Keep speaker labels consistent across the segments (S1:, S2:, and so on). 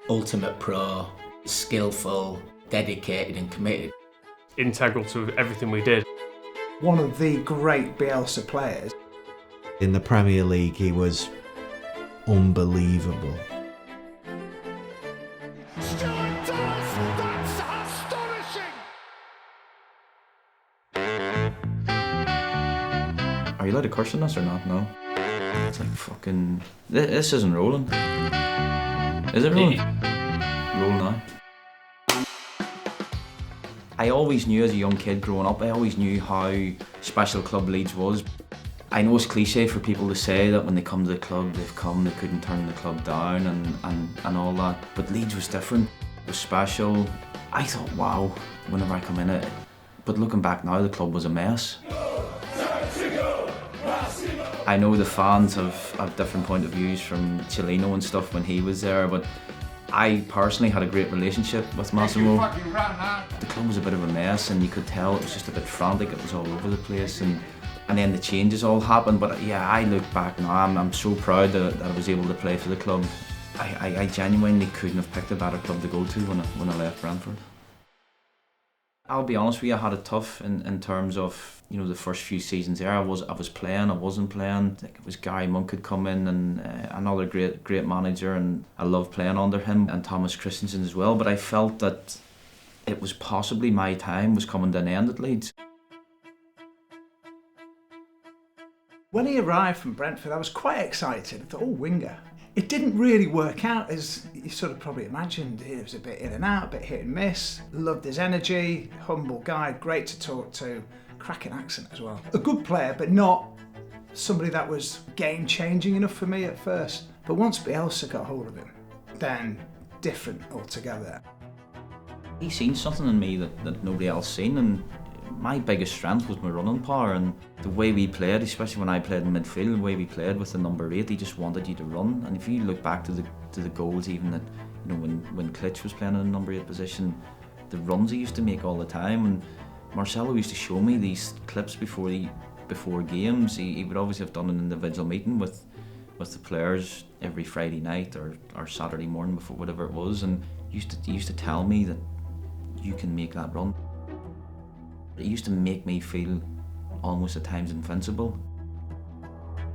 S1: Ultimate pro, skillful, dedicated and committed.
S2: Integral to everything we did.
S3: One of the great Bielsa players.
S4: In the Premier League, he was unbelievable.
S5: Stuart Dallas, that's astonishing!
S6: Are you allowed to curse on this or not? No. It's like fucking... This isn't rolling. Is it rolling? Roll now. I always knew as a young kid growing up, I always knew how special club Leeds was. I know it's cliche for people to say that when they come to the club, they couldn't turn the club down and all that. But Leeds was different, it was special. I thought, wow, whenever I come in it. But looking back now, the club was a mess. I know the fans have different point of views from Chileno and stuff when he was there, but I personally had a great relationship with Massimo. The club was a bit of a mess and you could tell it was just a bit frantic, it was all over the place and then the changes all happened. But yeah, I look back now, I'm so proud that I was able to play for the club. I genuinely couldn't have picked a better club to go to when I left Brentford. I'll be honest with you, I had it tough in terms of, you know, the first few seasons there. I was playing, I wasn't playing. Like it was Gary Monk had come in and another great manager, and I loved playing under him, and Thomas Christensen as well. But I felt that it was possibly my time was coming to an end at Leeds.
S3: When he arrived from Brentford, I was quite excited. I thought, oh, winger. It didn't really work out as you sort of probably imagined. He was a bit in and out, a bit hit and miss. Loved his energy, humble guy, great to talk to, cracking accent as well. A good player, but not somebody that was game-changing enough for me at first. But once Bielsa got hold of him, then different altogether.
S6: He seen something in me that nobody else seen, and my biggest strength was my running power and the way we played, especially when I played in midfield, the way we played with the number 8, he just wanted you to run. And if you look back to the goals, even that, you know, when Klitsch was playing in the number 8 position, the runs he used to make all the time. And Marcelo used to show me these clips before games. He would always have done an individual meeting with the players every Friday night or Saturday morning before whatever it was, and he used to tell me that you can make that run. It used to make me feel almost at times invincible.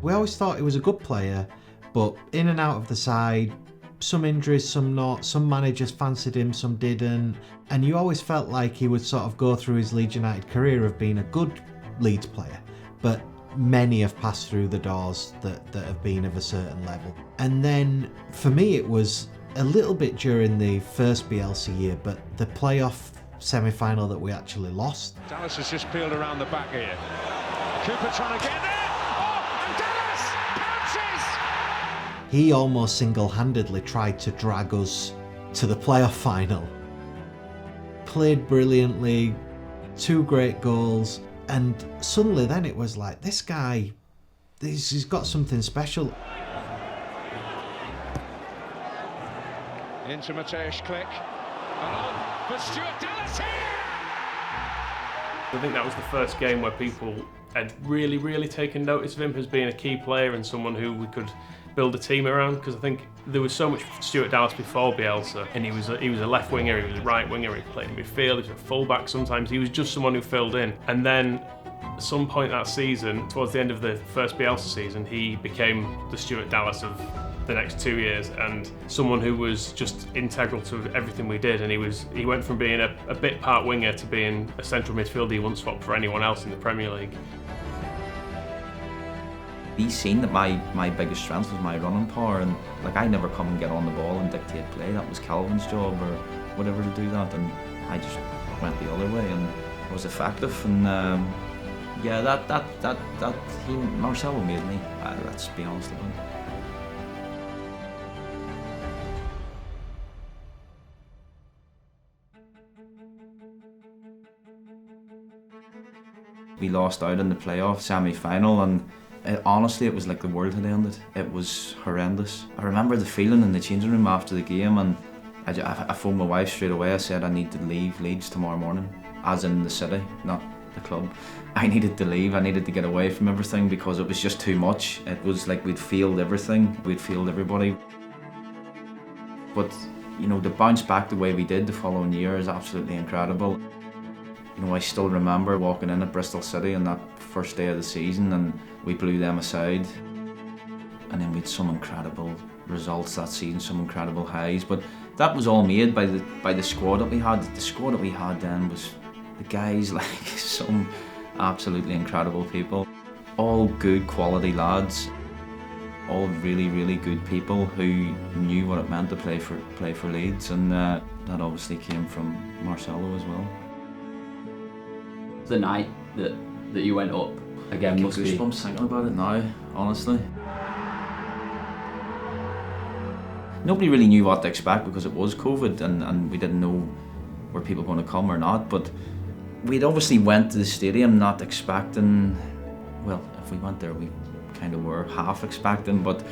S4: We always thought he was a good player, but in and out of the side, some injuries, some not, some managers fancied him, some didn't, and you always felt like he would sort of go through his Leeds United career of being a good Leeds player, but many have passed through the doors that have been of a certain level. And then for me it was a little bit during the first Bielsa year, but the playoff semi-final that we actually lost.
S5: Dallas has just peeled around the back here. Cooper trying to get there. Oh, and Dallas pounces!
S4: He almost single-handedly tried to drag us to the playoff final. Played brilliantly, 2 great goals, and suddenly then it was like, this guy, he's got something special.
S5: Into Mateusz Klich. And on for Stuart Dallas here!
S2: I think that was the first game where people had really, really taken notice of him as being a key player and someone who we could build a team around, because I think there was so much Stuart Dallas before Bielsa, and he was a left winger, he was a right winger, he played in midfield, he was a full-back sometimes, he was just someone who filled in. And then at some point that season, towards the end of the first Bielsa season, he became the Stuart Dallas of the next 2 years, and someone who was just integral to everything we did. And he went from being a bit part winger to being a central midfielder he wouldn't swap for anyone else in the Premier League.
S6: He's seen that my biggest strength was my running power, and like I never come and get on the ball and dictate play. That was Calvin's job or whatever to do that, and I just went the other way and was effective. And yeah, Marcelo made me. Let's be honest about it. We lost out in the playoff semi-final, and honestly it was like the world had ended. It was horrendous. I remember the feeling in the changing room after the game, and I phoned my wife straight away. I said I need to leave Leeds tomorrow morning, as in the city, not the club. I needed to leave, I needed to get away from everything because it was just too much. It was like we'd failed everything, we'd failed everybody. But You know, to bounce back the way we did the following year is absolutely incredible. You know, I still remember walking in at Bristol City on that first day of the season and we blew them aside. And then we had some incredible results that season, some incredible highs. But that was all made by the squad that we had. The squad that we had then was the guys, like some absolutely incredible people. All good quality lads. All really, really good people who knew what it meant to play for Leeds, and that obviously came from Marcelo as well.
S7: The night that you went up again must be.
S6: I'm thinking about it now, honestly. Nobody really knew what to expect because it was COVID and we didn't know were people going to come or not. But we'd obviously went to the stadium not expecting. Well, if we went there, we kind of were half expecting, but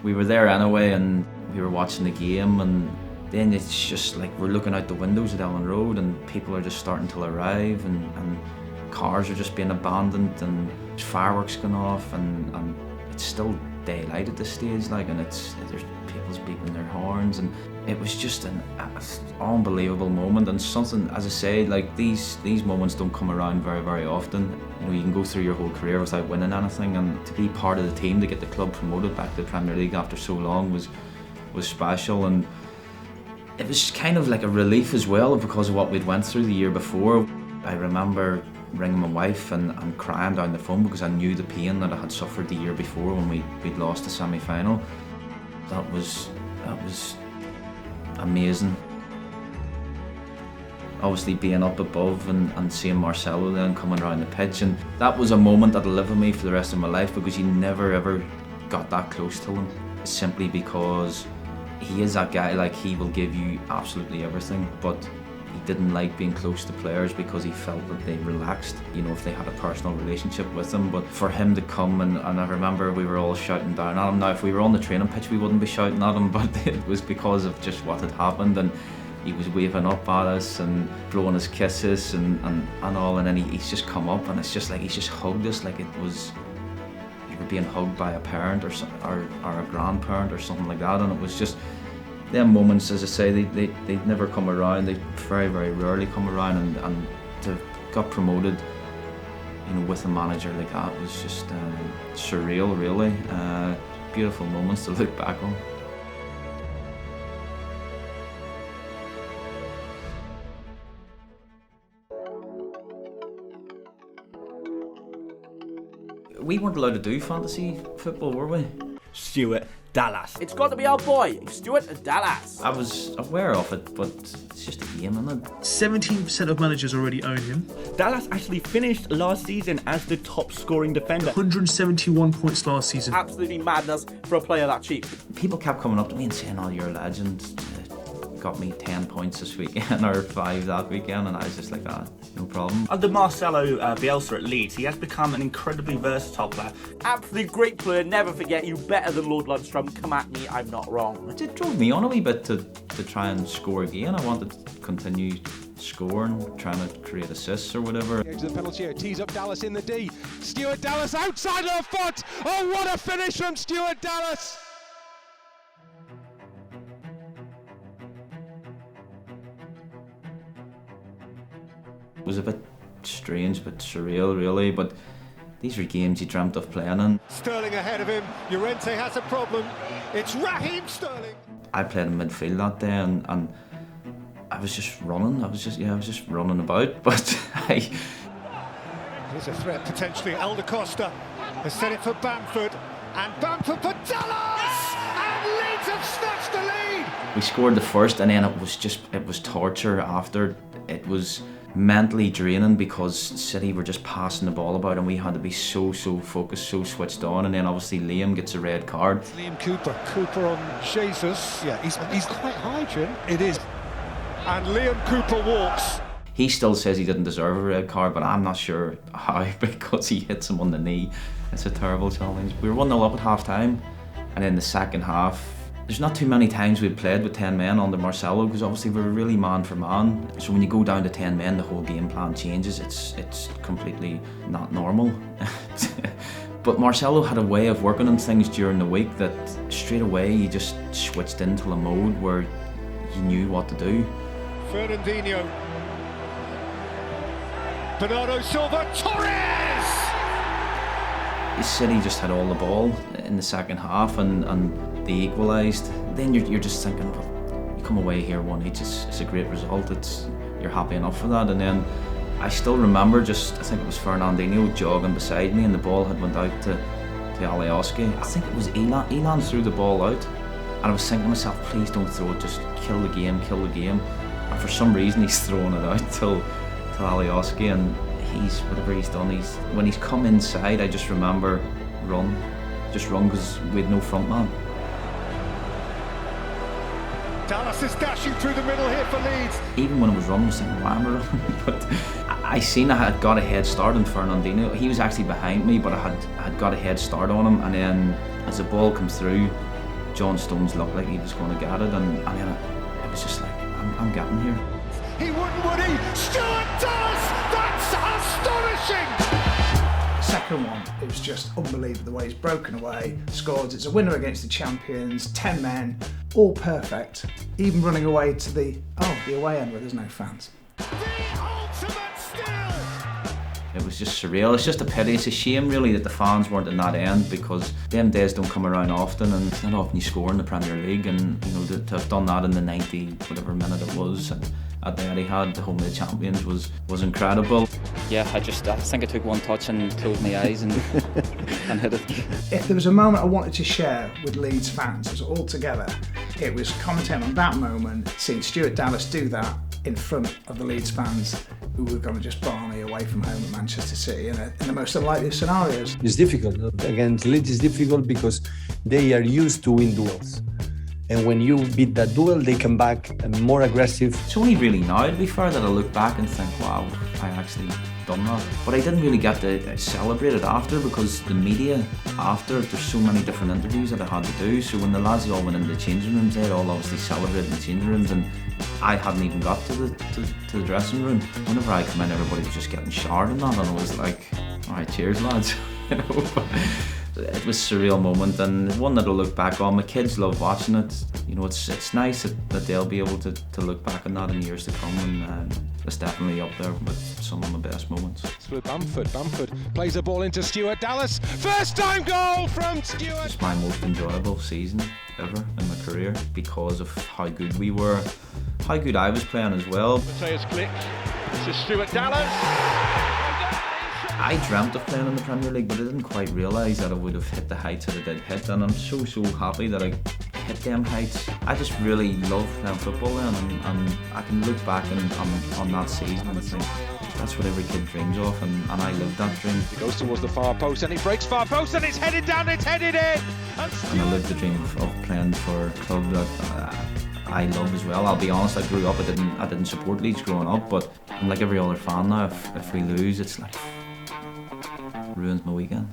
S6: we were there anyway, and we were watching the game, and then it's just like we're looking out the windows at Ellen Road and people are just starting to arrive, and cars are just being abandoned, and there's fireworks going off, and it's still daylight at this stage, like, and there's people's beeping their horns, and it was just an unbelievable moment, and something, as I say, like these moments don't come around very, very often. You know, you can go through your whole career without winning anything, and to be part of the team to get the club promoted back to the Premier League after so long was special, and it was kind of like a relief as well because of what we'd went through the year before. I remember ringing my wife and crying down the phone because I knew the pain that I had suffered the year before when we'd lost the semi-final. That was amazing. Obviously being up above and seeing Marcelo then coming around the pitch, and that was a moment that'll live with me for the rest of my life because you never ever got that close to him, simply because he is that guy. Like, he will give you absolutely everything, but he didn't like being close to players because he felt that they relaxed, you know, if they had a personal relationship with them. But for him to come, and I remember we were all shouting down at him. Now, if we were on the training pitch, we wouldn't be shouting at him, but it was because of just what had happened, and he was waving up at us and blowing us kisses and all, and then he's just come up, and it's just like he's just hugged us like it was you were being hugged by a parent or a grandparent or something like that. And it was just them moments, as I say, they never come around. They very, very rarely come around, and to got promoted, you know, with a manager like that was just surreal, really. Beautiful moments to look back on. We weren't allowed to do fantasy football, were we?
S8: Stuart Dallas.
S9: It's got to be our boy, Stuart Dallas.
S6: I was aware of it, but it's just a game, isn't it?
S10: 17% of managers already own him.
S8: Dallas actually finished last season as the top scoring defender.
S10: 171 points last season.
S9: Absolutely madness for a player that cheap.
S6: People kept coming up to me and saying, "Oh, you're a legend. Got me 10 points this weekend or 5 that weekend," and I was just like, no problem.
S8: Under Marcelo Bielsa at Leeds, he has become an incredibly versatile player.
S9: Absolutely great player, never forget you, better than Lord Lundstrom, come at me, I'm not wrong.
S6: It drove me on a wee bit to try and score again. I wanted to continue scoring, trying to create assists or whatever.
S5: Into the penalty area, tees up Dallas in the D. Stuart Dallas outside of the foot. Oh, what a finish from Stuart Dallas!
S6: It was a bit strange, but surreal, really. But these were games you dreamt of playing in.
S5: Sterling ahead of him. Llorente has a problem. It's Raheem Sterling.
S6: I played in midfield that day, and I was just running. I was just running about. But
S5: Here's a threat potentially. Elder Costa has set it for Bamford, and Bamford for Dallas, and Leeds have snatched the lead.
S6: We scored the first, and then it was torture after. It was mentally draining because City were just passing the ball about, and we had to be so focused, so switched on. And then obviously Liam gets a red card.
S5: Liam Cooper on Jesus. Yeah, he's quite high, Jim. It is. And Liam Cooper walks.
S6: He still says he didn't deserve a red card, but I'm not sure how, because he hits him on the knee. It's a terrible challenge. We were 1-0 up at half time, and in the second half, there's not too many times we've played with 10 men under Marcelo, because obviously we're really man for man. So when you go down to 10 men, the whole game plan changes. It's completely not normal. But Marcelo had a way of working on things during the week that straight away you just switched into a mode where you knew what to do.
S5: Fernandinho. Bernardo Silva, Torres!
S6: City just had all the ball in the second half and they equalised. Then you're just thinking, well, you come away here 1-1, it's a great result, you're happy enough for that. And then I still remember I think it was Fernandinho jogging beside me and the ball had went out to Alioski. I think it was Elan threw the ball out and I was thinking to myself, please don't throw it, just kill the game. And for some reason he's throwing it out till Alioski, and whatever he's done, when he's come inside, I just remember run because we had no front man.
S5: Dallas is dashing through the middle here for Leeds.
S6: Even when I was running, I was thinking, why am I running? But I seen I had got a head start on Fernandinho. He was actually behind me, but I had got a head start on him, and then as the ball comes through, John Stones looked like he was going to get it, and then it was just like, I'm getting here.
S5: He wouldn't, would he? Stuart Dallas! That's astonishing!
S3: Second one, it was just unbelievable the way he's broken away, scored. It's a winner against the champions, 10 men, all perfect. Even running away to the away end where there's no fans.
S5: The ultimate steal!
S6: It was just surreal. It's just a pity. It's a shame really that the fans weren't in that end, because them days don't come around often, and it's not often you score in the Premier League, and to have done that in the 90 whatever minute it was, and at the Etihad, the home of the champions, was incredible.
S7: Yeah, I think I took one touch and closed my eyes and hit it.
S3: If there was a moment I wanted to share with Leeds fans as all together, it was commentating on that moment, seeing Stuart Dallas do that in front of the Leeds fans who were going to just barmy away from home at Manchester City in the most unlikely of scenarios.
S11: It's difficult. Against Leeds it's difficult because they are used to win duels. And when you beat that duel, they come back and more aggressive.
S6: It's only really now, to be fair, that I look back and think, wow, I actually done that. But I didn't really get to celebrate it after, because the media after, there's so many different interviews that I had to do. So when the lads all went into the changing rooms, they'd all obviously celebrated in the changing rooms, and I hadn't even got to the dressing room. Whenever I come in, everybody was just getting showered and that, and I was like, all right, cheers lads. It was a surreal moment, and one that I'll look back on. My kids love watching it. It's nice that they'll be able to look back on that in years to come, and it's definitely up there with some of my best moments.
S5: It's with Bamford. Bamford plays the ball into Stuart Dallas. First time goal from Stuart.
S6: It's my most enjoyable season ever in my career, because of how good we were, how good I was playing as well.
S5: Mateus Click. This is Stuart Dallas.
S6: I dreamt of playing in the Premier League, but I didn't quite realise that I would have hit the heights that I did hit, and I'm so happy that I hit them heights. I just really love playing football then, and I can look back on that season and think that's what every kid dreams of, and I lived that dream.
S5: He goes towards the far post and he breaks far post and it's headed down, it's headed in!
S6: And I lived the dream of playing for a club that I love as well. I'll be honest, I grew up, I didn't support Leeds growing up, but I'm like every other fan now. If we lose, it's like ruins my weekend.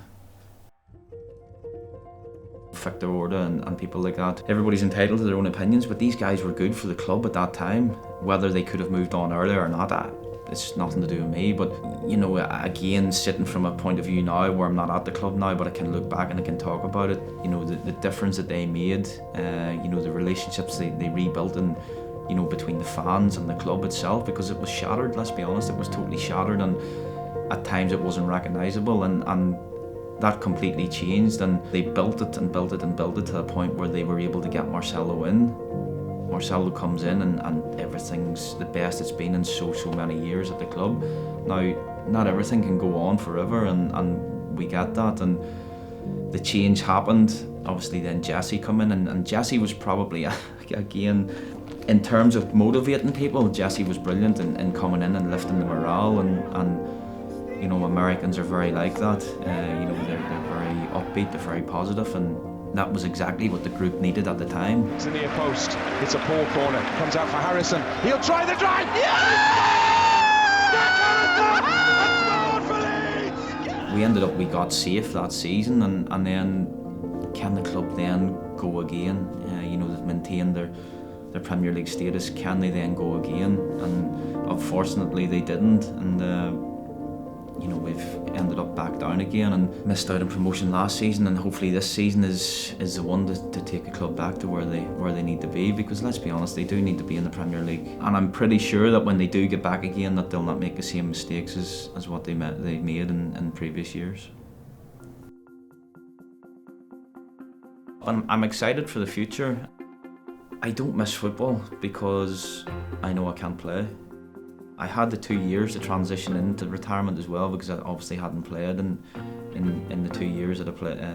S6: Victor Orta and people like that, everybody's entitled to their own opinions, but these guys were good for the club at that time. Whether they could have moved on earlier or not, it's nothing to do with me. But again, sitting from a point of view now where I'm not at the club now, but I can look back and I can talk about it, the difference that they made, the relationships they rebuilt, and between the fans and the club itself, because it was shattered, let's be honest, it was totally shattered, and at times it wasn't recognisable, and that completely changed, and they built it and built it and built it to the point where they were able to get Marcelo in. Marcelo comes in and everything's the best it's been in so many years at the club. Now, not everything can go on forever, and we get that, and the change happened. Obviously then Jesse come in, and Jesse was probably, again, in terms of motivating people, Jesse was brilliant in coming in and lifting the morale, and Americans are very like that. They're very upbeat, they're very positive, and that was exactly what the group needed at the time.
S5: It's a near post, it's a poor corner, comes out for Harrison, he'll try the drive,
S6: We got safe that season, and then can the club then go again? They've maintained their Premier League status, can they then go again? And unfortunately they didn't, and you know, we've ended up back down again and missed out on promotion last season, and hopefully this season is the one to take the club back to where they need to be, because let's be honest, they do need to be in the Premier League. And I'm pretty sure that when they do get back again, that they'll not make the same mistakes as what they made in previous years. I'm excited for the future. I don't miss football because I know I can't play. I had the 2 years to transition into retirement as well, because I obviously hadn't played in the 2 years that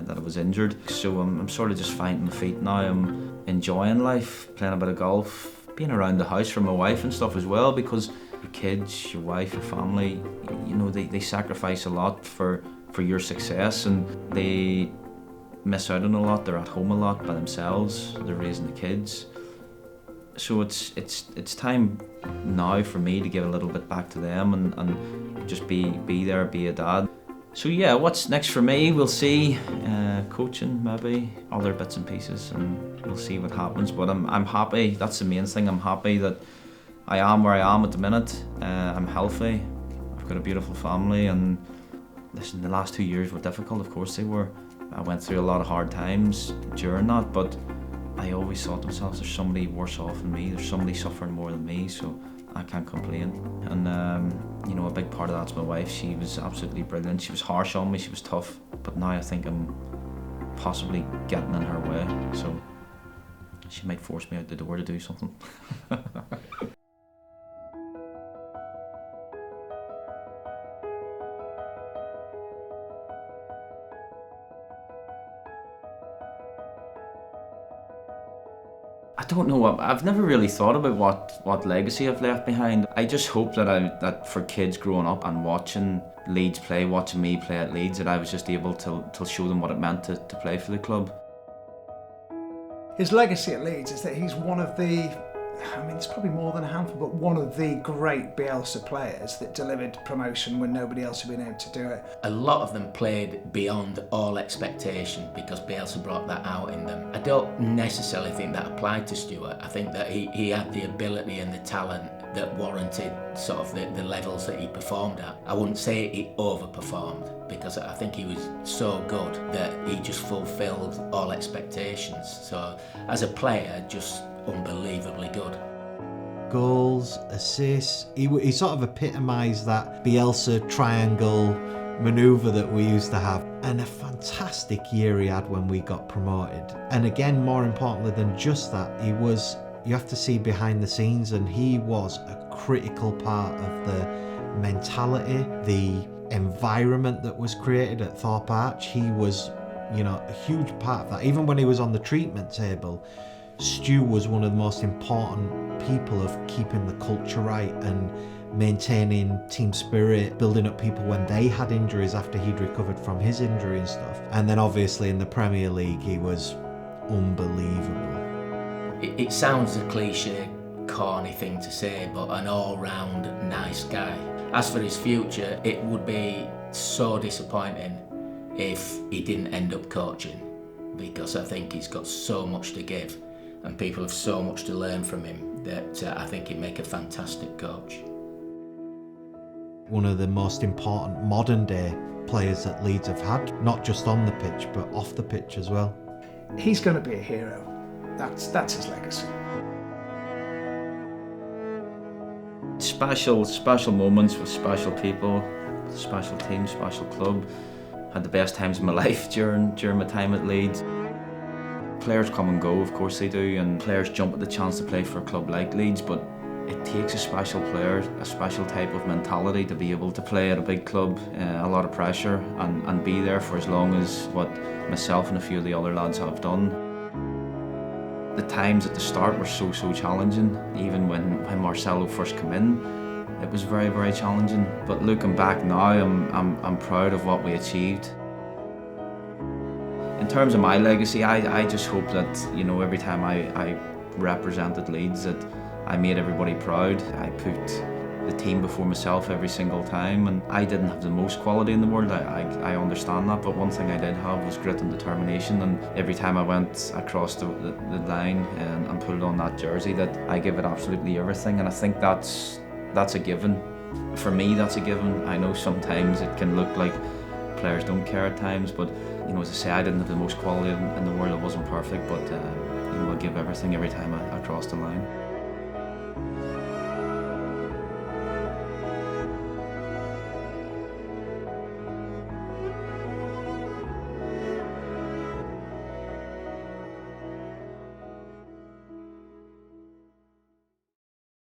S6: I was injured. So I'm sort of just finding my feet now. I'm enjoying life, playing a bit of golf, being around the house for my wife and stuff as well, because your kids, your wife, your family, you know, they sacrifice a lot for your success, and they miss out on a lot. They're at home a lot by themselves. They're raising the kids. So it's time now for me to give a little bit back to them and just be there, be a dad. So yeah, what's next for me? We'll see. Coaching maybe, other bits and pieces, and we'll see what happens. But I'm happy. That's the main thing. I'm happy that I am where I am at the minute. I'm healthy. I've got a beautiful family, and listen, the last 2 years were difficult. Of course they were. I went through a lot of hard times during that, but I always thought to myself, there's somebody worse off than me, there's somebody suffering more than me, so I can't complain. And you know, a big part of that's my wife. She was absolutely brilliant. She was harsh on me, she was tough, but now I think I'm possibly getting in her way, so she might force me out the door to do something. I don't know. I've never really thought about what legacy I've left behind. I just hope that for kids growing up and watching Leeds play, watching me play at Leeds, that I was just able to show them what it meant to play for the club.
S3: His legacy at Leeds is that he's one of the, I mean, it's probably more than a handful, but one of the great Bielsa players that delivered promotion when nobody else had been able to do it.
S1: A lot of them played beyond all expectation because Bielsa brought that out in them. I don't necessarily think that applied to Stuart. I think that he had the ability and the talent that warranted sort of the levels that he performed at. I wouldn't say he overperformed, because I think he was so good that he just fulfilled all expectations. So as a player, just unbelievably good.
S4: Goals, assists, he sort of epitomised that Bielsa triangle manoeuvre that we used to have. And a fantastic year he had when we got promoted. And again, more importantly than just that, you have to see behind the scenes, and he was a critical part of the mentality, the environment that was created at Thorpe Arch. He was, you know, a huge part of that. Even when he was on the treatment table, Stu was one of the most important people of keeping the culture right and maintaining team spirit, building up people when they had injuries after he'd recovered from his injury and stuff. And then obviously in the Premier League, he was unbelievable.
S1: It sounds a cliche, corny thing to say, but an all-round nice guy. As for his future, it would be so disappointing if he didn't end up coaching, because I think he's got so much to give and people have so much to learn from him that I think he'd make a fantastic coach.
S4: One of the most important modern day players that Leeds have had, not just on the pitch but off the pitch as well.
S3: He's going to be a hero. That's his legacy.
S6: Special moments with special people, special teams, special club. Had the best times of my life during my time at Leeds. Players come and go, of course they do, and players jump at the chance to play for a club like Leeds, but it takes a special player, a special type of mentality to be able to play at a big club, a lot of pressure, and be there for as long as what myself and a few of the other lads have done. The times at the start were so challenging. Even when Marcelo first came in, it was very challenging. But looking back now, I'm proud of what we achieved. In terms of my legacy, I just hope that, you know, every time I represented Leeds, that I made everybody proud. I put the team before myself every single time, and I didn't have the most quality in the world, I understand that, but one thing I did have was grit and determination, and every time I went across the line and put it on that jersey, that I give it absolutely everything, and I think that's a given For me, that's a given. I know sometimes it can look like players don't care at times, but you know, as I say, I didn't have the most quality in the world. I wasn't perfect, but you know, I give everything every time I crossed the line.